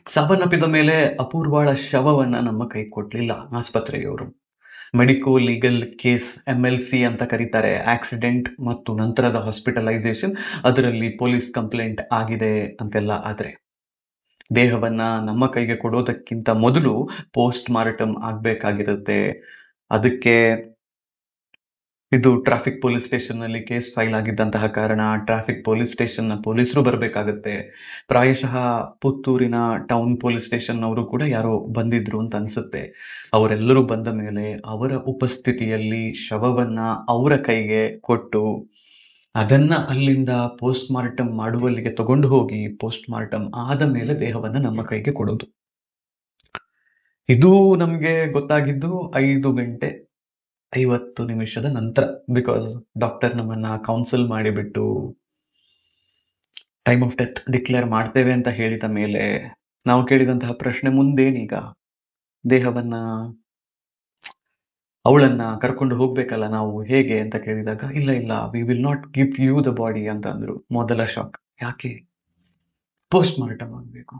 ಸಾವನ್ನಪ್ಪಿದ ಮೇಲೆ ಅಪೂರ್ವಾಳ ಶವವನ್ನ ನಮ್ಮ ಕೈ ಕೊಡ್ಲಿಲ್ಲ ಆಸ್ಪತ್ರೆಯವರು. ಮೆಡಿಕೋ ಲೀಗಲ್ ಕೇಸ್ MLC ಅಂತ ಕರೀತಾರೆ. ಆಕ್ಸಿಡೆಂಟ್ ಮತ್ತು ನಂತರದ ಹಾಸ್ಪಿಟಲೈಸೇಷನ್, ಅದರಲ್ಲಿ ಪೊಲೀಸ್ ಕಂಪ್ಲೇಂಟ್ ಆಗಿದೆ ಅಂತೆಲ್ಲ. ಆದ್ರೆ ದೇಹವನ್ನ ನಮ್ಮ ಕೈಗೆ ಕೊಡೋದಕ್ಕಿಂತ ಮೊದಲು ಪೋಸ್ಟ್ ಮಾರ್ಟಮ್ ಆಗ್ಬೇಕಾಗಿರುತ್ತೆ. ಅದಕ್ಕೆ ಇದು ಟ್ರಾಫಿಕ್ ಪೊಲೀಸ್ ಸ್ಟೇಷನ್ ನಲ್ಲಿ ಕೇಸ್ ಫೈಲ್ ಆಗಿದ್ದಂತಹ ಕಾರಣ ಟ್ರಾಫಿಕ್ ಪೊಲೀಸ್ ಸ್ಟೇಷನ್ ನ ಪೊಲೀಸರು ಬರಬೇಕಾಗತ್ತೆ. ಪ್ರಾಯಶಃ ಪುತ್ತೂರಿನ ಟೌನ್ ಪೊಲೀಸ್ ಸ್ಟೇಷನ್ ಅವರು ಕೂಡ ಯಾರೋ ಬಂದಿದ್ರು ಅಂತ ಅನ್ಸುತ್ತೆ. ಅವರೆಲ್ಲರೂ ಬಂದ ಮೇಲೆ ಅವರ ಉಪಸ್ಥಿತಿಯಲ್ಲಿ ಶವವನ್ನ ಅವರ ಕೈಗೆ ಕೊಟ್ಟು ಅದನ್ನ ಅಲ್ಲಿಂದ ಪೋಸ್ಟ್ ಮಾರ್ಟಮ್ ಮಾಡುವಲ್ಲಿಗೆ ತಗೊಂಡು ಹೋಗಿ ಪೋಸ್ಟ್ ಮಾರ್ಟಮ್ ಆದ ಮೇಲೆ ದೇಹವನ್ನ ನಮ್ಮ ಕೈಗೆ ಕೊಡೋದು. ಇದು ನಮ್ಗೆ ಗೊತ್ತಾಗಿದ್ದು 5:50 ನಂತರ. ಬಿಕಾಸ್ ಡಾಕ್ಟರ್ ನಮ್ಮನ್ನ ಕೌನ್ಸಿಲ್ ಮಾಡಿಬಿಟ್ಟು ಟೈಮ್ ಆಫ್ ಡೆತ್ ಡಿಕ್ಲೇರ್ ಮಾಡ್ತೇವೆ ಅಂತ ಹೇಳಿದ ಮೇಲೆ ನಾವು ಕೇಳಿದಂತಹ ಪ್ರಶ್ನೆ, ಮುಂದೇನೀಗ? ದೇಹವನ್ನ ಅವಳನ್ನ ಕರ್ಕೊಂಡು ಹೋಗ್ಬೇಕಲ್ಲ ನಾವು, ಹೇಗೆ ಅಂತ ಕೇಳಿದಾಗ, ಇಲ್ಲ ಇಲ್ಲ, we will not give you the body ಅಂತ ಅಂದ್ರು. ಮೊದಲ ಶಾಕ್. ಯಾಕೆ? ಪೋಸ್ಟ್ ಮಾರ್ಟಮ್ ಆಗ್ಬೇಕು.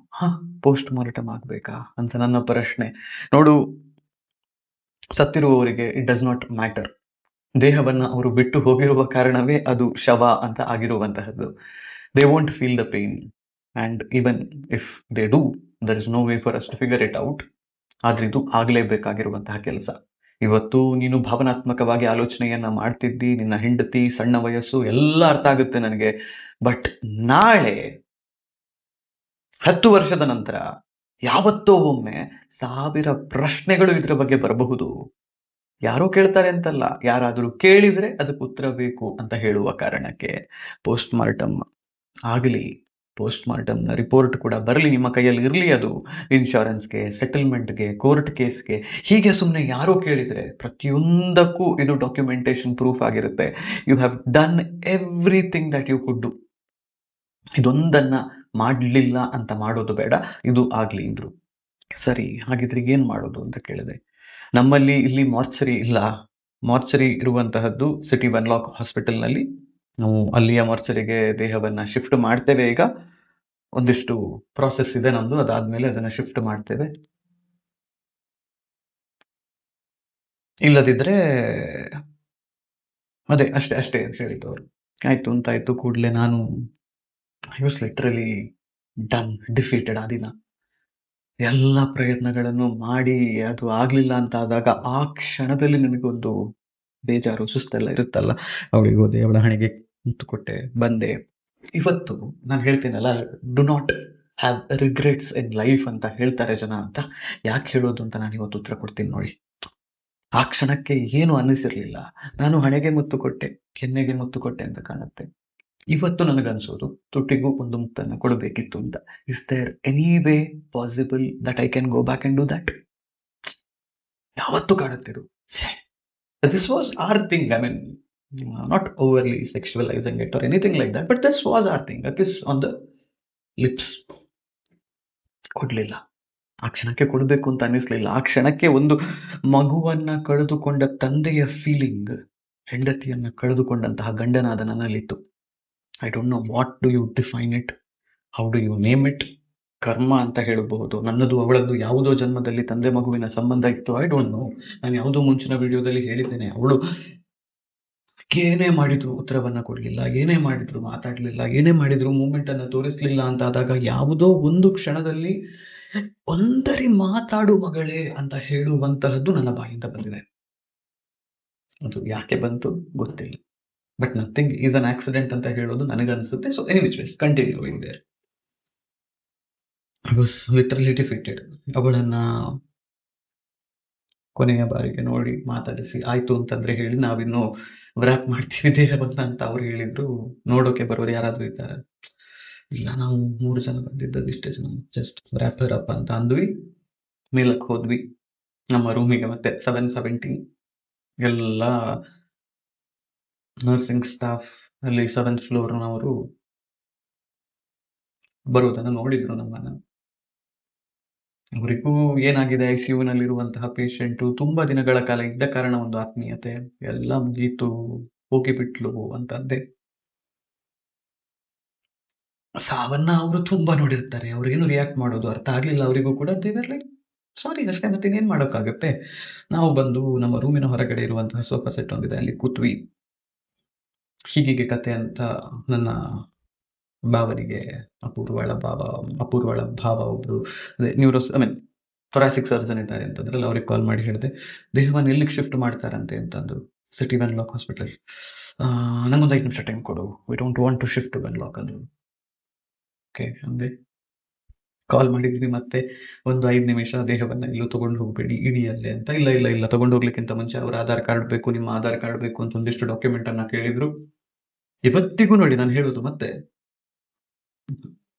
ಪೋಸ್ಟ್ ಮಾರ್ಟಮ್ ಆಗ್ಬೇಕಾ ಅಂತ ನನ್ನ ಪ್ರಶ್ನೆ. ನೋಡು, ಸತ್ತಿರುವವರಿಗೆ ಇಟ್ ಡಸ್ ನಾಟ್ ಮ್ಯಾಟರ್. ದೇಹವನ್ನ ಅವರು ಬಿಟ್ಟು ಹೋಗಿರುವ ಕಾರಣವೇ ಅದು ಶವ ಅಂತ ಆಗಿರುವಂತಹದ್ದು. They won't feel the pain, and even if they do, there is no way for us to figure it out. ಆದ್ರೆ ಇದು ಆಗ್ಲೇಬೇಕಾಗಿರುವಂತಹ ಕೆಲಸ. ಇವತ್ತು ನೀನು ಭಾವನಾತ್ಮಕವಾಗಿ ಆಲೋಚನೆಯನ್ನ ಮಾಡ್ತಿದ್ದಿ, ನಿನ್ನ ಹೆಂಡತಿ, ಸಣ್ಣ ವಯಸ್ಸು ಎಲ್ಲ ಅರ್ಥ ಆಗುತ್ತೆ ನನಗೆ. ಬಟ್ ನಾಳೆ 10 ವರ್ಷದ ನಂತರ ಯಾವತ್ತೋ ಒಮ್ಮೆ 1000 ಪ್ರಶ್ನೆಗಳು ಇದರ ಬಗ್ಗೆ ಬರಬಹುದು. ಯಾರೋ ಕೇಳ್ತಾರೆ ಅಂತಲ್ಲ, ಯಾರಾದರೂ ಕೇಳಿದ್ರೆ ಅದಕ್ಕೆ ಉತ್ತರ ಬೇಕು ಅಂತ ಹೇಳುವ ಕಾರಣಕ್ಕೆ ಪೋಸ್ಟ್ ಮಾರ್ಟಮ್ ಆಗಲಿ, ಪೋಸ್ಟ್ ಮಾರ್ಟಮ್ನ ರಿಪೋರ್ಟ್ ಕೂಡ ಬರಲಿ, ನಿಮ್ಮ ಕೈಯಲ್ಲಿ ಇರಲಿ. ಅದು ಇನ್ಶೂರೆನ್ಸ್ಗೆ, ಸೆಟಲ್ಮೆಂಟ್ಗೆ, ಕೋರ್ಟ್ ಕೇಸ್ಗೆ, ಹೀಗೆ ಸುಮ್ಮನೆ ಯಾರೋ ಕೇಳಿದ್ರೆ ಪ್ರತಿಯೊಂದಕ್ಕೂ ಇದು ಡಾಕ್ಯುಮೆಂಟೇಶನ್ ಪ್ರೂಫ್ ಆಗಿರುತ್ತೆ. You have done everything that you could do. ಇದೊಂದನ್ನ ಮಾಡಲಿಲ್ಲ ಅಂತ ಮಾಡೋದು ಬೇಡ, ಇದು ಆಗ್ಲಿ ಅಂದ್ರು. ಸರಿ, ಹಾಗಿದ್ರೆ ಏನ್ ಮಾಡೋದು ಅಂತ ಕೇಳಿದೆ. ನಮ್ಮಲ್ಲಿ ಇಲ್ಲಿ ಮಾರ್ಚರಿ ಇಲ್ಲ. ಮಾರ್ಚರಿ ಇರುವಂತಹದ್ದು ಸಿಟಿ ವೆನ್ಲಾಕ್ ಹಾಸ್ಪಿಟಲ್ನಲ್ಲಿ. ನಾವು ಅಲ್ಲಿಯ ಮಾರ್ಚರಿಗೆ ದೇಹವನ್ನ ಶಿಫ್ಟ್ ಮಾಡ್ತೇವೆ. ಈಗ ಒಂದಿಷ್ಟು ಪ್ರಾಸೆಸ್ ಇದೆ ನಮ್ದು, ಅದಾದ್ಮೇಲೆ ಅದನ್ನ ಶಿಫ್ಟ್ ಮಾಡ್ತೇವೆ. ಇಲ್ಲದಿದ್ರೆ ಅದೇ ಅಷ್ಟೇ ಅಷ್ಟೇ ಹೇಳಿದ್ದು ಅವರು. ಆಯ್ತು ಅಂತಾಯ್ತು. ಕೂಡಲೇ ನಾನು I was literally done, defeated. ಆ ದಿನ ಎಲ್ಲ ಪ್ರಯತ್ನಗಳನ್ನು ಮಾಡಿ ಅದು ಆಗ್ಲಿಲ್ಲ ಅಂತ ಆದಾಗ ಆ ಕ್ಷಣದಲ್ಲಿ ನನಗೊಂದು ಬೇಜಾರು, ಸುಸ್ತೆಲ್ಲ ಇರುತ್ತಲ್ಲ. ಅವಳಿಗೆ ಹೋದೆ, ಅವಳ ಹಣೆಗೆ ಮುತ್ತು ಕೊಟ್ಟೆ, ಬಂದೆ. ಇವತ್ತು ನಾನು ಹೇಳ್ತೀನಲ್ಲ, do not have regrets in life ಅಂತ ಹೇಳ್ತಾರೆ ಜನ ಅಂತ. ಯಾಕೆ ಹೇಳೋದು ಅಂತ ನಾನು ಇವತ್ತು ಉತ್ತರ ಕೊಡ್ತೀನಿ ನೋಡಿ. ಆ ಕ್ಷಣಕ್ಕೆ ಏನು ಅನ್ನಿಸಿರ್ಲಿಲ್ಲ. ನಾನು ಹಣೆಗೆ ಮುತ್ತು ಕೊಟ್ಟೆ, ಕೆನ್ನೆಗೆ ಮುತ್ತು ಕೊಟ್ಟೆ ಅಂತ ಕಾಣುತ್ತೆ. ಇವತ್ತು ನನಗನ್ಸೋದು ತುಟಿಗೂ ಒಂದು ಮುತ್ತನ್ನು ಕೊಡಬೇಕಿತ್ತು ಅಂತ. Is there any way possible that I can go back and do that? ಯಾವತ್ತು ಕಾಡುತ್ತಿದ್ದು. This was our thing. I mean, not overly sexualising it or anything like that, but this was our thing. A kiss on the lips. ಕೊಡ್ಲಿಲ್ಲ. ಆ ಕ್ಷಣಕ್ಕೆ ಕೊಡಬೇಕು ಅಂತ ಅನ್ನಿಸ್ಲಿಲ್ಲ. ಆ ಕ್ಷಣಕ್ಕೆ ಒಂದು ಮಗುವನ್ನ ಕಳೆದುಕೊಂಡ ತಂದೆಯ ಫೀಲಿಂಗ್, ಹೆಂಡತಿಯನ್ನ ಕಳೆದುಕೊಂಡಂತಹ ಗಂಡನಾದ ನನ್ನಲ್ಲಿತ್ತು. I don't know what do you define it, how do you name it. ಕರ್ಮ ಅಂತ ಹೇಳಬಹುದು. ನನ್ನದು ಅವಳದ್ದು ಯಾವುದೋ ಜನ್ಮದಲ್ಲಿ ತಂದೆ ಮಗುವಿನ ಸಂಬಂಧ ಇತ್ತು. I don't no. ನಾನು ಯಾವುದೋ ಮುಂಚಿನ ವಿಡಿಯೋದಲ್ಲಿ ಹೇಳಿದ್ದೇನೆ, ಅವಳು ಏನೇ ಮಾಡಿದ್ರು ಉತ್ತರವನ್ನ ಕೊಡ್ಲಿಲ್ಲ, ಏನೇ ಮಾಡಿದ್ರು ಮಾತಾಡ್ಲಿಲ್ಲ, ಏನೇ ಮಾಡಿದ್ರು ಮೂಮೆಂಟ್ ಅನ್ನ ತೋರಿಸ್ಲಿಲ್ಲ ಅಂತ ಆದಾಗ ಯಾವುದೋ ಒಂದು ಕ್ಷಣದಲ್ಲಿ ಒಂದರಿ ಮಾತಾಡು ಮಗಳೇ ಅಂತ ಹೇಳುವಂತಹದ್ದು ನನ್ನ ಬಾಯಿಂದ ಬಂದಿದೆ. ಅದು ಯಾಕೆ ಬಂತು ಗೊತ್ತಿಲ್ಲ. But nothing is an accident ಅಂತ ಹೇಳೋದು ನನಗನ್ಸುತ್ತೆ. So anyways, continuing there. I was literally defeated. ಅವಳನ್ನ ಕೊನೆಯ ಬಾರಿಗೆ ನೋಡಿ ಮಾತಾಡಿಸಿ ಆಯ್ತು ಅಂತಂದ್ರೆ ಹೇಳಿ, ನಾವಿನ್ನು ವ್ರ್ಯಾಪ್ ಮಾಡ್ತೀವಿ ದೇಹವನ್ನ ಅಂತ ಅವ್ರು ಹೇಳಿದ್ರು. ನೋಡೋಕೆ ಬರೋರು ಯಾರಾದ್ರೂ ಇದ್ದಾರೆ? ಇಲ್ಲ, ನಾವು 3 ಜನ ಬಂದಿದ್ದದ್ದು, ಇಷ್ಟೇ ಜನ. ಜಸ್ಟ್ ವ್ರ್ಯಾಪರ್ ಅಪ್ ಅಂತ ಅಂದ್ವಿ, ಮೇಲಕ್ಕೆ ಹೋದ್ವಿ ನಮ್ಮ ರೂಮಿಗೆ. ಮತ್ತೆ 7:17 ಎಲ್ಲ ನರ್ಸಿಂಗ್ ಸ್ಟಾಫ್ ಅಲ್ಲಿ 7th ಫ್ಲೋರ್ನವರು ಬರುವುದನ್ನು ನೋಡಿದ್ರು ನಮ್ಮನ್ನ. ಅವರಿಗೂ ಏನಾಗಿದೆ, ICU-ನಲ್ಲಿರುವಂತಹ ಪೇಷಂಟು ತುಂಬಾ ದಿನಗಳ ಕಾಲ ಇದ್ದ ಕಾರಣ ಒಂದು ಆತ್ಮೀಯತೆ. ಎಲ್ಲ ಮುಗೀತು, ಹೋಗಿಬಿಟ್ಲು ಅಂತಂದೆ. ಸಾವನ್ನ ಅವರು ತುಂಬಾ ನೋಡಿರ್ತಾರೆ. ಅವ್ರೇನು ರಿಯಾಕ್ಟ್ ಮಾಡೋದು ಅರ್ಥ ಆಗ್ಲಿಲ್ಲ ಅವರಿಗೂ ಕೂಡ. ದೇ ವರ್ ಲೈಕ್ ಸಾರಿ ಅಷ್ಟೇ, ಮತ್ತೆ ಇನ್ನೇನ್ ಮಾಡೋಕ್ಕಾಗುತ್ತೆ. ನಾವು ಬಂದು ನಮ್ಮ ರೂಮಿನ ಹೊರಗಡೆ ಇರುವಂತಹ ಸೋಫಾ ಸೆಟ್ ಒಂದಿದೆ, ಅಲ್ಲಿ ಕೂತ್ವಿ. ಹೀಗೀಗೆ ಕತೆ ಅಂತ ನನ್ನ ಭಾವನಿಗೆ, ಅಪೂರ್ವಳ ಭಾವ ಒಬ್ರು ಥೊರಾಸಿಕ್ ಸರ್ಜನ್ ಇದ್ದಾರೆ ಅಂತಂದ್ರಲ್ಲಿ, ಅವ್ರಿಗೆ ಕಾಲ್ ಮಾಡಿ ಹೇಳಿದೆ, ದೇಹವನ್ನು ಎಲ್ಲಿಗೆ ಶಿಫ್ಟ್ ಮಾಡ್ತಾರಂತೆ ಅಂತಂದ್ರು. City Wenlock hospital. ನಂಗೊಂದು 5 ನಿಮಿಷ ಟೈಮ್ ಕೊಡು, we don't want to shift to Wenlock ಅಂದ್ರು. ಓಕೆ ಅಂದೆ. ಕಾಲ್ ಮಾಡಿದ್ವಿ ಮತ್ತೆ ಒಂದು 5 ನಿಮಿಷ, ದೇಹವನ್ನ ಎಲ್ಲೂ ತಗೊಂಡು ಹೋಗ್ಬೇಡಿ, ಇಡಿಯಲ್ಲೇ ಅಂತ. ಇಲ್ಲ ತಗೊಂಡು ಹೋಗ್ಲಿಕ್ಕಿಂತ ಮುಂಚೆ ಅವ್ರ ಆಧಾರ್ ಕಾರ್ಡ್ ಬೇಕು, ನಿಮ್ಮ ಆಧಾರ್ ಕಾರ್ಡ್ ಬೇಕು ಅಂತ ಒಂದಿಷ್ಟು ಡಾಕ್ಯುಮೆಂಟ್ ಅನ್ನ ಕೇಳಿದ್ರು. ಇವತ್ತಿಗೂ ನೋಡಿ ನಾನು ಹೇಳೋದು ಮತ್ತೆ,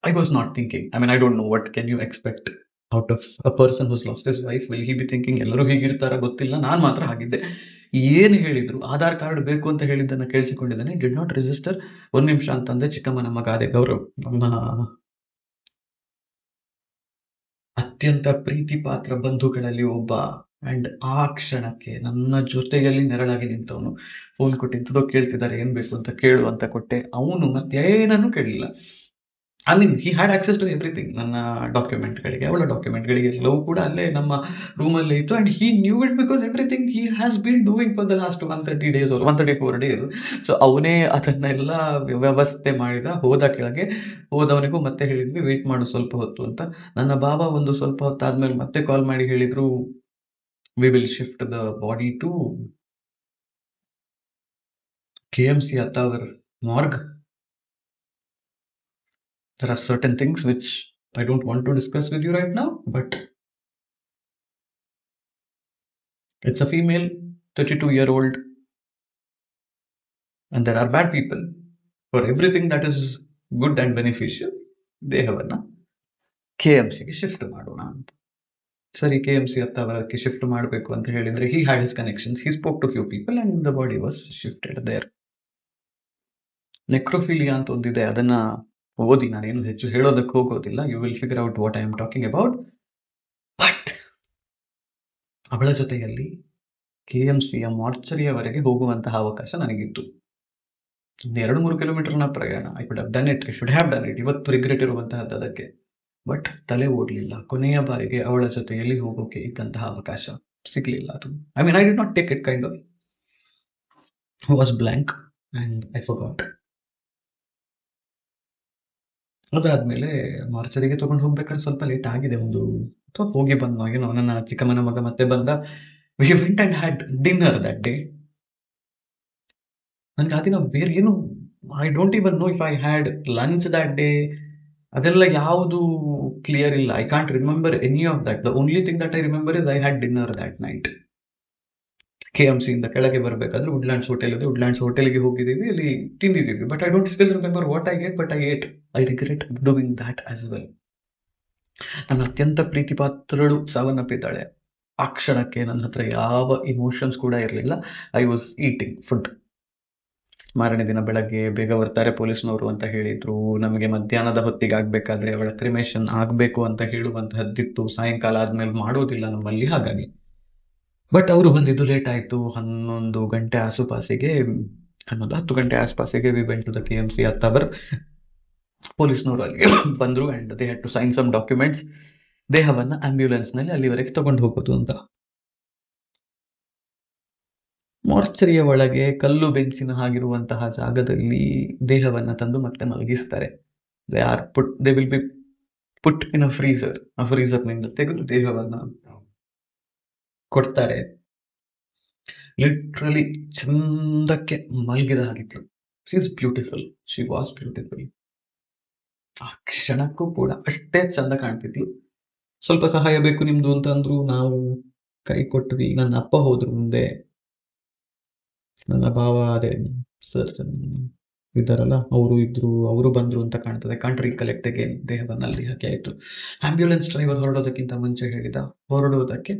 I was not thinking. I mean, I don't know what can you expect out of a person who's lost his wife. Will he be thinking ಎಲ್ಲರೂ ಹೀಗಿರ್ತಾರ ಗೊತ್ತಿಲ್ಲ, ನಾನ್ ಮಾತ್ರ ಹಾಗಿದ್ದೆ. ಏನು ಹೇಳಿದ್ರು, ಆಧಾರ್ ಕಾರ್ಡ್ ಬೇಕು ಅಂತ ಹೇಳಿದ್ದನ್ನ ಕೇಳಿಸಿಕೊಂಡಿದ್ದಾನೆ. Did not register. 1 ನಿಮಿಷ ಅಂತಂದೆ. ಚಿಕ್ಕಮ್ಮನ ಮಗ ಅದೇ ಗೌರವ್, ನಮ್ಮ ಅತ್ಯಂತ ಪ್ರೀತಿ ಪಾತ್ರ ಬಂಧುಗಳಲ್ಲಿ ಒಬ್ಬ. ಅಂಡ್ ಆ ಕ್ಷಣಕ್ಕೆ ನನ್ನ ಜೊತೆಯಲ್ಲಿ ನೆರಳಾಗಿ ನಿಂತವನು. ಫೋನ್ ಕೊಟ್ಟಿದ್ದೋ ಕೇಳ್ತಿದ್ದಾರೆ, ಏನ್ ಬೇಕು ಅಂತ ಕೇಳು ಅಂತ ಕೊಟ್ಟೆ. ಅವನು ಮತ್ತೇನನ್ನು ಕೇಳಿಲ್ಲ. I mean he had access to everything. ನನ್ನ ಡಾಕ್ಯುಮೆಂಟ್ಗಳಿಗೆ, ಅವಳ ಡಾಕ್ಯುಮೆಂಟ್ಗಳಿಗೆ ಎಲ್ಲವೂ ಕೂಡ ಅಲ್ಲೇ ನಮ್ಮ ರೂಮಲ್ಲೇ ಇತ್ತು. And he knew it because everything he has been doing for the last 130 days or 134 days. So ಅವನೇ ಅದನ್ನೆಲ್ಲ ವ್ಯವಸ್ಥೆ ಮಾಡಿದ. ಹೋದ ಕೆಳಗೆ, ಹೋದವನಿಗೂ ಮತ್ತೆ ಹೇಳಿದ್ವಿ ವೇಟ್ ಮಾಡು ಸ್ವಲ್ಪ ಹೊತ್ತು ಅಂತ. ನನ್ನ ಬಾಬಾ ಒಂದು ಸ್ವಲ್ಪ ಹೊತ್ತಾದ್ಮೇಲೆ ಮತ್ತೆ ಕಾಲ್ ಮಾಡಿ ಹೇಳಿದ್ರು, we will shift the body to KMC Attavar morgue. There are certain things which I don't want to discuss with you right now, but it's a female, 32-year-old, and there are bad people. For everything that is good and beneficial, ದೇಹವನ್ನ KMCಗೆ shift ಮಾಡೋಣ ಅಂತ. ಸರಿ, KMC ಅತ್ತಾವರಕ್ಕೆ shift ಮಾಡಬೇಕು ಅಂತ ಹೇಳಿದ್ರೆ, he had his connections, he spoke to few people and the body was shifted there. ನೆಕ್ರೋಫಿಲಿಯಾ ಅಂತ ಒಂದಿದೆ, ಅದನ್ನ ಓದಿ, ನಾನೇನು ಹೆಚ್ಚು ಹೇಳೋದಕ್ಕೆ ಹೋಗೋದಿಲ್ಲ. You will figure out what I am talking about. But ಅವಳ ಜೊತೆಯಲ್ಲಿ KMCಯ ಮಾರ್ಚರಿಯವರೆಗೆ ಹೋಗುವಂತಹ ಅವಕಾಶ ನನಗಿತ್ತು. 2-3 ಕಿಲೋಮೀಟರ್ನ ಪ್ರಯಾಣ. I could have done it, I should have done it. ಇವತ್ತು ರಿಗ್ರೆಟ್ ಇರುವಂತಹದ್ದು ಅದಕ್ಕೆ. ಬಟ್ ತಲೆ ಓಡ್ಲಿಲ್ಲ. ಕೊನೆಯ ಬಾರಿಗೆ ಅವಳ ಜೊತೆಯಲ್ಲಿ ಹೋಗೋಕೆ ಇದ್ದಂತಹ ಅವಕಾಶ ಸಿಗ್ಲಿಲ್ಲ. ಅದು I mean I did not take it, kind of was blank and I forgot. ಅದಾದ್ಮೇಲೆ ಮಾರ್ಚರಿಗೆ ತಗೊಂಡು ಹೋಗ್ಬೇಕಾದ್ರೆ ಸ್ವಲ್ಪ ಲೇಟ್ ಆಗಿದೆ. ಒಂದು ಅಥವಾ ಹೋಗಿ ಬಂದ ಏನೋ, ನನ್ನ ಚಿಕ್ಕಮ್ಮನ ಮಗ ಮತ್ತೆ ಬಂದ. We went and had dinner that day. ನನ್ಗೆ ಆ ದಿನ ಬೇರೆ ಏನು, I don't even know if I had lunch that day. ಅದೆಲ್ಲ ಯಾವುದು ಕ್ಲಿಯರ್ ಇಲ್ಲ. I can't remember any of that. The only thing that I remember is I had dinner that night. KMC ಇಂದ ಕೆಳಗೆ ಬರಬೇಕಾದ್ರೆ ವುಡ್ಲ್ಯಾಂಡ್ಸ್ ಹೋಟೆಲ್ ಇದೆ, Woodlands ಹೋಟೆಲ್ಗೆ ಹೋಗಿದ್ದೀವಿ, ಅಲ್ಲಿ ತಿಂದಿದ್ದೀವಿ. But I don't still remember what I ate, but I ate. I regret doing that as well. ನನ್ನ ಅತ್ಯಂತ ಪ್ರೀತಿ ಪಾತ್ರಳು ಸಾವನ್ನಪ್ಪಿದ್ದಾಳೆ. ಆ ಕ್ಷಣಕ್ಕೆ ನನ್ನ ಹತ್ರ ಯಾವ ಇಮೋಷನ್ಸ್ ಕೂಡ ಇರಲಿಲ್ಲ. I was eating food. ಮಾರನೇ ದಿನ ಬೆಳಗ್ಗೆ ಬೇಗ ಬರ್ತಾರೆ ಪೊಲೀಸ್ನವರು ಅಂತ ಹೇಳಿದ್ರು. ನಮಗೆ ಮಧ್ಯಾಹ್ನದ ಹೊತ್ತಿಗೆ ಆಗ್ಬೇಕಾದ್ರೆ ಅವಳ ಕ್ರಿಮೇಷನ್ ಆಗ್ಬೇಕು ಅಂತ ಹೇಳುವಂತಹದ್ದಿತ್ತು. ಸಾಯಂಕಾಲ ಆದ್ಮೇಲೆ ಮಾಡೋದಿಲ್ಲ ನಮ್ಮಲ್ಲಿ, ಹಾಗಾಗಿ. ಬಟ್ ಅವರು ಬಂದಿದ್ದು ಲೇಟ್ ಆಯ್ತು. 11 ಗಂಟೆ ಆಸುಪಾಸಿಗೆ, 10 ಗಂಟೆ ಆಸುಪಾಸಿಗೆ we went to the KMC Attavar. ಪೊಲೀಸ್ನವರು ಅಲ್ಲಿಗೆ ಬಂದ್ರು and they had to sign some documents. ದೇಹವನ್ನ ಆಂಬ್ಯುಲೆನ್ಸ್ ನಲ್ಲಿ ಅಲ್ಲಿವರೆಗೆ ತಗೊಂಡು ಹೋಗೋದು ಅಂತ. ಮಾರ್ಚರಿಯ ಒಳಗೆ ಕಲ್ಲು ಬೆಂಚಿನ ಹಾಗಿರುವಂತಹ ಜಾಗದಲ್ಲಿ ದೇಹವನ್ನ ತಂದು ಮತ್ತೆ ಮಲಗಿಸ್ತಾರೆ. They will be put in a freezer. ಆ ಫ್ರೀಸರ್ ನಿಂದ ತೆಗೆದು ದೇಹವನ್ನ ಕೊಡ್ತಾರೆ. ಲಿಟ್ರಲಿ ಚಂದಕ್ಕೆ ಮಲಗಿದ ಹಾಗಿತ್ತು. She is beautiful, she was beautiful. ಆ ಕ್ಷಣಕ್ಕೂ ಕೂಡ ಅಷ್ಟೇ ಚಂದ ಕಾಣ್ತಿದ್ಲು. ಸ್ವಲ್ಪ ಸಹಾಯ ಬೇಕು ನಿಮ್ದು ಅಂತ ಅಂದ್ರು. ನಾವು ಕೈ ಕೊಟ್ವಿ. ನನ್ನ ಅಪ್ಪ ಹೋದ್ರು ಮುಂದೆ. ನನ್ನ ಭಾವ, ಅದೇ ಸರ್ಜನ್ ಇದ್ದಾರಲ್ಲ, ಅವರು ಇದ್ರು, ಅವರು ಬಂದ್ರು ಅಂತ ಕಾಣ್ತದೆ. Can't recollect again. ದೇಹವನ್ನ ಅಲ್ಲಿ ಹಾಕಿ ಆಯ್ತು. ಆಂಬ್ಯುಲೆನ್ಸ್ ಡ್ರೈವರ್ ಹೊರಡೋದಕ್ಕಿಂತ ಮುಂಚೆ ಹೇಳಿದ, ಹೊರಡುವುದಕ್ಕೆ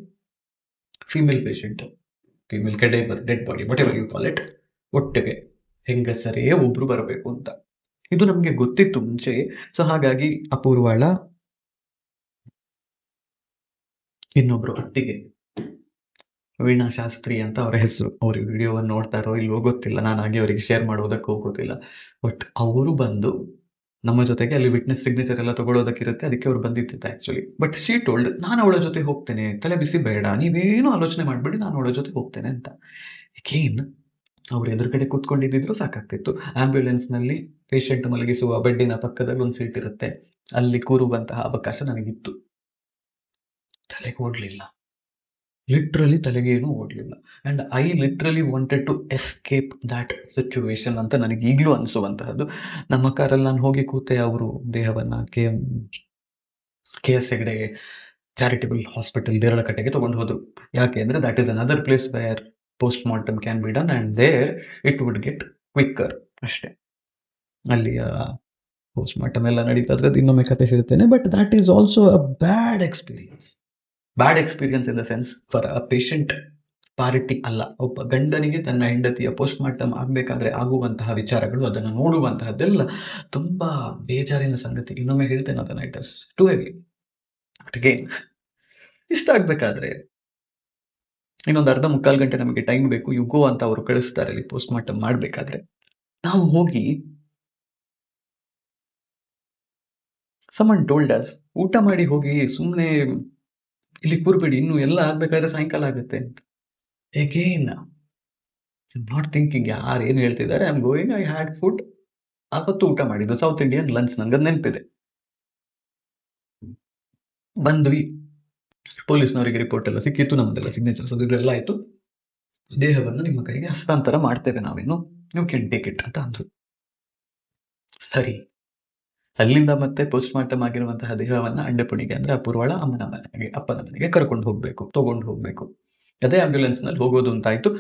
female patient, female cadaver, dead body, whatever you call it, ಒಟ್ಟಿಗೆ ಹೆಂಗಸರೇ ಒಬ್ರು ಬರಬೇಕು ಅಂತ. ಇದು ನಮ್ಗೆ ಗೊತ್ತಿತ್ತು ಮುಂಚೆ. ಸೊ ಹಾಗಾಗಿ ಅಪೂರ್ವಾಳ ಇನ್ನೊಬ್ರು ಅತ್ತಿಗೆ, ವೀಣಾ ಶಾಸ್ತ್ರಿ ಅಂತ ಅವರ ಹೆಸರು. ಅವ್ರ ವಿಡಿಯೋವನ್ನು ನೋಡ್ತಾರೋ ಇಲ್ವೋ ಗೊತ್ತಿಲ್ಲ, ನಾನು ಹಾಗೆ ಅವರಿಗೆ ಶೇರ್ ಮಾಡೋದಕ್ಕೆ ಹೋಗೋದಿಲ್ಲ. ಬಟ್ ಅವರು ಬಂದು ನಮ್ಮ ಜೊತೆಗೆ ಅಲ್ಲಿ ವಿಟ್ನೆಸ್ ಸಿಗ್ನೇಚರ್ ಎಲ್ಲ ತಗೊಳ್ಳೋದಕ್ಕಿರುತ್ತೆ, ಅದಕ್ಕೆ ಅವ್ರು ಬಂದಿದ್ದಿತ್ತು ಆಕ್ಚುಲಿ. ಬಟ್ ಶೀ ಟೋಲ್ಡ್, ನಾನು ಅವಳ ಜೊತೆ ಹೋಗ್ತೇನೆ, ತಲೆ ಬಿಸಿ ಬೇಡ, ನೀವೇನು ಆಲೋಚನೆ ಮಾಡ್ಬೇಡಿ, ನಾನು ಅವಳ ಜೊತೆ ಹೋಗ್ತೇನೆ ಅಂತ. ಏನ್ ಅವ್ರು ಎದುರುಗಡೆ ಕೂತ್ಕೊಂಡಿದ್ದಿದ್ರು ಸಾಕಾಗ್ತಿತ್ತು. ಆಂಬ್ಯುಲೆನ್ಸ್ ನಲ್ಲಿ ಪೇಷಂಟ್ ಮಲಗಿಸುವ ಬೆಡ್ಡಿನ ಪಕ್ಕದಲ್ಲಿ ಒಂದು ಸೀಟ್ ಇರುತ್ತೆ, ಅಲ್ಲಿ ಕೂರುವಂತಹ ಅವಕಾಶ ನನಗಿತ್ತು. ತಲೆಗೆ ಓಡ್ಲಿಲ್ಲ, ಲಿಟ್ರಲಿ ತಲೆಗೇನು ಓಡ್ಲಿಲ್ಲ. And I literally wanted to escape that situation ಅಂತ ನನಗೆ ಈಗಲೂ ಅನಿಸುವಂತಹದ್ದು. ನಮ್ಮ ಕಾರಲ್ಲಿ ನಾನು ಹೋಗಿ ಕೂತೆ, ಅವರು ದೇಹವನ್ನ KS ಹೆಗಡೆ ಚಾರಿಟಬಲ್ ಹಾಸ್ಪಿಟಲ್ ದೇರಳಕಟ್ಟೆಗೆ ತಗೊಂಡು ಹೋದ್ರು. ಯಾಕೆ ಅಂದ್ರೆ that is another place where post mortem can be done and there it would get quicker ಅಷ್ಟೇ. ಅಲ್ಲಿಯ ಪೋಸ್ಟ್ ಮಾರ್ಟಮ್ ಎಲ್ಲ ನಡೀತಾ ಇದ್ರೆ ಇನ್ನೊಮ್ಮೆ ಕತೆ ಹೇಳ್ತೇನೆ. But that is also a bad experience in the sense for a patient party ಅಲ್ಲ. ಒಬ್ಬ ಗಂಡನಿಗೆ ತನ್ನ ಹೆಂಡತಿಯ ಪೋಸ್ಟ್ ಮಾರ್ಟಮ್ ಆಗ್ಬೇಕಾದ್ರೆ ಆಗುವಂತಹ ವಿಚಾರಗಳು, ಅದನ್ನು ನೋಡುವಂತಹದ್ದೆಲ್ಲ ತುಂಬಾ ಬೇಜಾರಿನ ಸಂಗತಿ. ಇನ್ನೊಮ್ಮೆ ಹೇಳ್ತೇನೆ ಅದನ್ನ, it is too heavy. But again, ಇಷ್ಟ ಆಗ್ಬೇಕಾದ್ರೆ ಇನ್ನೊಂದು ಅರ್ಧ ಮುಕ್ಕಾಲು ಗಂಟೆ ನಮಗೆ ಟೈಮ್ ಬೇಕು, ಯುಗೋ ಅಂತ ಅವರು ಕಳಿಸ್ತಾರೆ ಅಲ್ಲಿ ಪೋಸ್ಟ್ ಮಾರ್ಟಮ್ ಮಾಡ್ಬೇಕಾದ್ರೆ. ನಾವು ಹೋಗಿ ಸಮನ್ ಟೋಲ್ಡ್ ಅಸ್, ಊಟ ಮಾಡಿ ಹೋಗಿ, ಸುಮ್ಮನೆ ಇಲ್ಲಿ ಕೂರ್ಬೇಡಿ, ಇನ್ನು ಎಲ್ಲ ಆಗ್ಬೇಕಾದ್ರೆ ಸಾಯಂಕಾಲ ಆಗುತ್ತೆ ಅಂತ. ಅಗೇನ್ ನಾಟ್ ಥಿಂಕಿಂಗ್ ಯಾರು ಏನ್ ಹೇಳ್ತಿದ್ದಾರೆ, I am going, I had food. ಅವತ್ತು ಊಟ ಮಾಡಿದ್ದು ಸೌತ್ ಇಂಡಿಯನ್ ಲಂಚ್, ನನ್ಗೆ ನೆನಪಿದೆ. ಬಂದ್ವಿ, ಪೊಲೀಸ್ನವರಿಗೆ ರಿಪೋರ್ಟ್ ಎಲ್ಲ ಸಿಕ್ಕಿತ್ತು, ನಮ್ದೆಲ್ಲ ಸಿಗ್ನೇಚರ್ಸ್ ಅದೆಲ್ಲ ಆಯ್ತು. ದೇಹವನ್ನು ನಿಮ್ಮ ಕೈಗೆ ಹಸ್ತಾಂತರ ಮಾಡ್ತೇವೆ ನಾವಿನ್ನು, ಯು ಕ್ಯಾನ್ ಟೇಕ್ ಇಟ್ ಅಂತ ಅಂದ್ರು. ಸರಿ, ಅಲ್ಲಿಂದ ಮತ್ತೆ ಪೋಸ್ಟ್ ಮಾರ್ಟಮ್ ಆಗಿರುವಂತಹ ದೇಹವನ್ನ ಅಂಡೆಪುಣಿಗೆ ಅಂದ್ರೆ ಅಪೂರ್ವಾಳ ಅಪ್ಪನ ಮನೆಗೆ ಕರ್ಕೊಂಡು ಹೋಗ್ಬೇಕು, ತಗೊಂಡು ಹೋಗ್ಬೇಕು. ಅದೇ ಆಂಬ್ಯುಲೆನ್ಸ್ ನಲ್ಲಿ ಹೋಗೋದು ಅಂತಾಯ್ತು.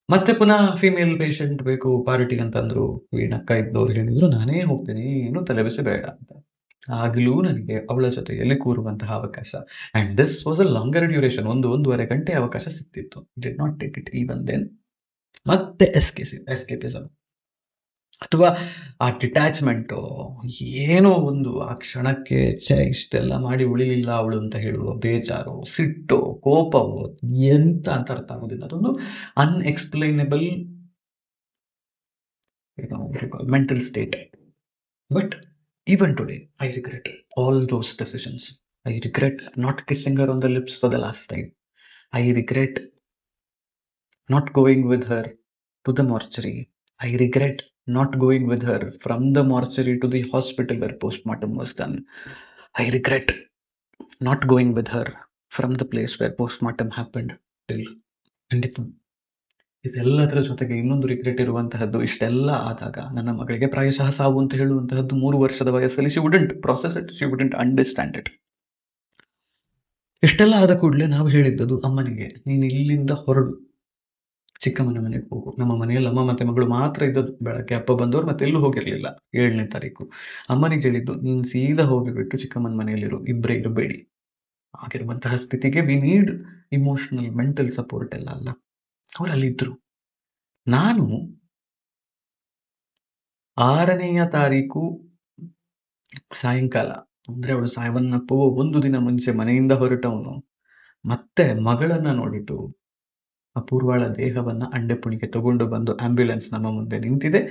ಮತ್ತೆ ಪುನಃ ಫಿಮೇಲ್ ಪೇಷಂಟ್ ಬೇಕು ಪಾರ್ಟಿ ಅಂತಂದ್ರು. ವೀಣಕ್ಕ ಇದ್ದವ್ರು ಹೇಳಿದ್ರು ನಾನೇ ಹೋಗ್ತೀನಿ, ಏನು ತಲೆಬಿಸಿ ಬೇಡ ಅಂತ. ಆಗ್ಲೂ ನನಗೆ ಅವಳ ಜೊತೆಯಲ್ಲಿ ಕೂರುವಂತಹ ಅವಕಾಶ, and this was a longer duration, 1.5 ಗಂಟೆ ಅವಕಾಶ ಸಿಕ್ತಿತ್ತು. Did not take it even then. ಮತ್ತೆ ಎಸ್ಕೇಪಿಸಮ್ ಅಥವಾ ಆ ಡಿಟ್ಯಾಚ್ಮೆಂಟ್, ಏನೋ ಒಂದು ಆ ಕ್ಷಣಕ್ಕೆ ಇಷ್ಟೆಲ್ಲ ಮಾಡಿ ಉಳಿಲಿಲ್ಲ ಅವಳು ಅಂತ ಹೇಳುವ ಬೇಜಾರು, ಸಿಟ್ಟು, ಕೋಪವು ಎಂತ ಅಂತ ಅರ್ಥ ಆಗುದಿಲ್ಲ. ಅದೊಂದು unexplainable mental state. But even today, I regret all those decisions. I regret not kissing her on the lips for the last time. I regret not going with her to the mortuary. I regret not going with her from the mortuary to the hospital where postmortem was done. I regret not going with her from the place where postmortem happened till Andipur. ಇದೆಲ್ಲದರ ಜೊತೆಗೆ ಇನ್ನೊಂದು regret ಇರುವಂತಹದ್ದು, ಇಷ್ಟೆಲ್ಲ ಆದಾಗ ನನ್ನ ಮಗಳಿಗೆ ಪ್ರಾಯಶಃ ಸಾವು ಅಂತ ಹೇಳುವಂತಹದ್ದು 3 ವರ್ಷದ ವಯಸ್ಸಲ್ಲಿ she wouldn't process it, she wouldn't understand it. ಇಷ್ಟೆಲ್ಲ ಆದ ಕೂಡಲೇ ನಾವು ಹೇಳಿದ್ದದು ಅಮ್ಮನಿಗೆ, ನೀನು ಇಲ್ಲಿಂದ ಹೊರಡು, ಚಿಕ್ಕಮ್ಮನ ಮನೆಗೆ ಹೋಗು. ನಮ್ಮ ಮನೆಯಲ್ಲಿ ಅಮ್ಮ ಮತ್ತೆ ಮಗಳು ಮಾತ್ರ ಇದ್ದದ್ದು. ಬೆಳಗ್ಗೆ ಅಪ್ಪ ಬಂದವರು ಮತ್ತೆ ಎಲ್ಲೂ ಹೋಗಿರ್ಲಿಲ್ಲ 7ನೇ ತಾರೀಕು. ಅಮ್ಮನಿಗೆ ಹೇಳಿದ್ದು, ನೀನು ಸೀದಾ ಹೋಗಿಬಿಟ್ಟು ಚಿಕ್ಕಮ್ಮನ ಮನೆಯಲ್ಲಿರು, ಇಬ್ಬರೇ ಇರಬೇಡಿ. ಆಗಿರುವಂತಹ ಸ್ಥಿತಿಗೆ we need emotional mental support ಎಲ್ಲ ಅಲ್ಲ. ಅವರಲ್ಲಿದ್ರು. ನಾನು 6ನೆಯ ತಾರೀಕು ಸಾಯಂಕಾಲ, ಅಂದ್ರೆ ಅವಳು ಸಾಯವನ್ನಪ್ಪುವ 1 ದಿನ ಮುಂಚೆ ಮನೆಯಿಂದ ಹೊರಟವನು ಮತ್ತೆ ಮಗಳನ್ನ ನೋಡಿದ್ದು, ಅಪೂರ್ವಾಳ ದೇಹವನ್ನ ಅಂಡೆಪುಣಿಗೆ ತಗೊಂಡು ಬಂದು ಆಂಬ್ಯುಲೆನ್ಸ್ ನಮ್ಮ ಮುಂದೆ ನಿಂತಿದೆ.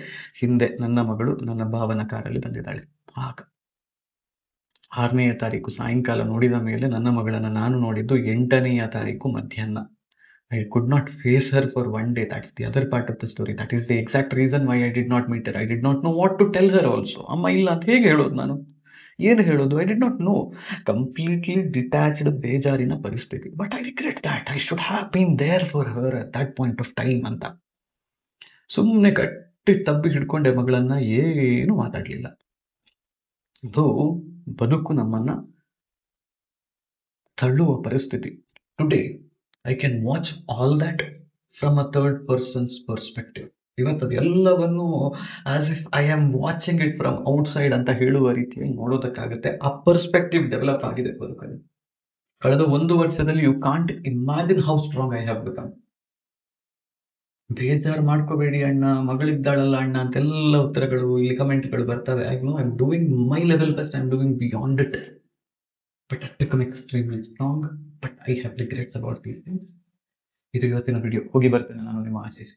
ಹಿಂದೆ ನನ್ನ ಮಗಳು ನನ್ನ ಭಾವನ ಕಾರಲ್ಲಿ ಬಂದಿದ್ದಾಳೆ. ಆಗ 6ನೆಯ ತಾರೀಕು ಸಾಯಂಕಾಲ ನೋಡಿದ ಮೇಲೆ ನನ್ನ ಮಗಳನ್ನ ನಾನು ನೋಡಿದ್ದು 8ನೆಯ ತಾರೀಕು ಮಧ್ಯಾಹ್ನ. I could not face her for one day. That's the other part of the story. That is the exact reason why I did not meet her. I did not know what to tell her also. ಅಮ್ಮ ಇಲ್ಲ ಅಂತ ಹೇಗೆ ಹೇಳೋದು ನಾನು, ಏನು ಹೇಳೋದು? I did not know. Completely detached, ಬೇಜಾರಿನ ಪರಿಸ್ಥಿತಿ. But I regret that I should have been there for her at that point of time ಅಂತ. ಸುಮ್ಮನೆ ಗಟ್ಟಿ ತಬ್ಬಿ ಹಿಡ್ಕೊಂಡೆ ಮಗಳನ್ನ, ಏನು ಮಾತಾಡ್ಲಿಲ್ಲ. ಇದು ಬದುಕು ನಮ್ಮನ್ನ ತಳ್ಳುವ ಪರಿಸ್ಥಿತಿ. Today I can watch all that from a third person's perspective. ಇವತ್ತು ಎಲ್ಲವನ್ನು as if I am watching it from outside ಅಂತ ಹೇಳುವ ರೀತಿಯಲ್ಲಿ ನೋಡೋದಕ್ಕಾಗುತ್ತೆ. ಆ ಪರ್ಸ್ಪೆಕ್ಟಿವ್ ಡೆವಲಪ್ ಆಗಿದೆ ಬದುಕಲ್ಲಿ. ಕಳೆದ 1 ವರ್ಷದಲ್ಲಿ you can't imagine how strong I have become. ಬೇಜಾರು ಮಾಡ್ಕೋಬೇಡಿ ಅಣ್ಣ, ಮಗಳಿದ್ದಾಳಲ್ಲ ಅಣ್ಣ ಅಂತೆಲ್ಲ ಉತ್ತರಗಳು, ಇಲ್ಲಿ ಕಮೆಂಟ್ಗಳು ಬರ್ತವೆ. I know I am doing my level best, I am doing beyond it. But I become extremely strong. But I have regrets about these things. ಇದು ಇವತ್ತಿನ ವಿಡಿಯೋ. ಹೋಗಿ ಬರ್ತೇನೆ ನಾನು, ನಿಮ್ಮ ಆಶೀಶ್.